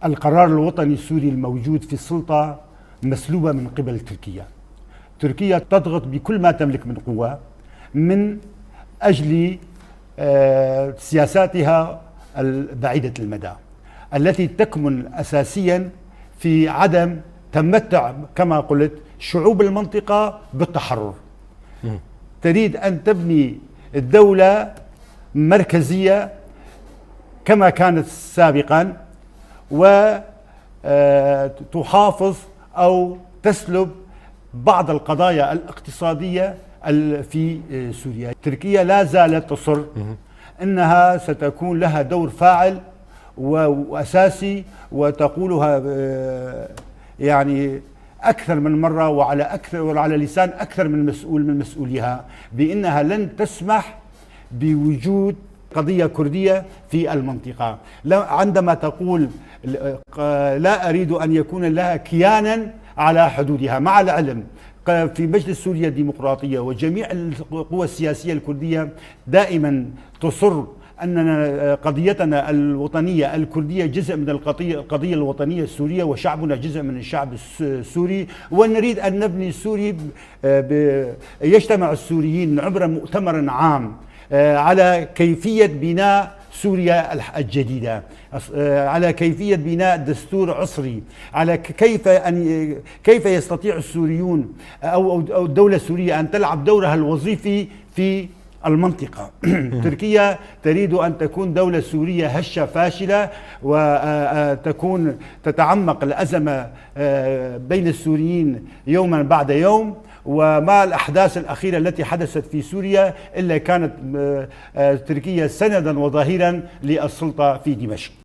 القرار الوطني السوري الموجود في السلطة مسلوبة من قبل تركيا. تركيا تضغط بكل ما تملك من قوة من أجل سياساتها البعيدة المدى التي تكمن أساسيا في عدم تمتع كما قلت شعوب المنطقة بالتحرر. تريد أن تبني الدولة مركزية كما كانت سابقا، وتحافظ أو تسلب بعض القضايا الاقتصادية في سوريا. تركيا لا زالت تصر أنها ستكون لها دور فاعل وأساسي، وتقولها يعني أكثر من مرة وعلى لسان أكثر من مسؤول من مسؤوليها بأنها لن تسمح بوجود قضية كردية في المنطقة. عندما تقول لا أريد أن يكون لها كيانا على حدودها، مع العلم في مجلس سوريا الديمقراطية وجميع القوى السياسية الكردية دائما تصر أننا قضيتنا الوطنية الكردية جزء من القضية الوطنية السورية، وشعبنا جزء من الشعب السوري، ونريد أن نبني سوري. يجتمع السوريين عبر مؤتمر عام على كيفية بناء سوريا الجديدة، على كيفية بناء دستور عصري، على كيف يستطيع السوريون أو الدولة السورية أن تلعب دورها الوظيفي في المنطقة. تركيا تريد أن تكون دولة سورية هشة فاشلة، وتكون تتعمق الأزمة بين السوريين يوما بعد يوم. وما الأحداث الأخيرة التي حدثت في سوريا إلا كانت تركيا سندا وظهيرا للسلطة في دمشق.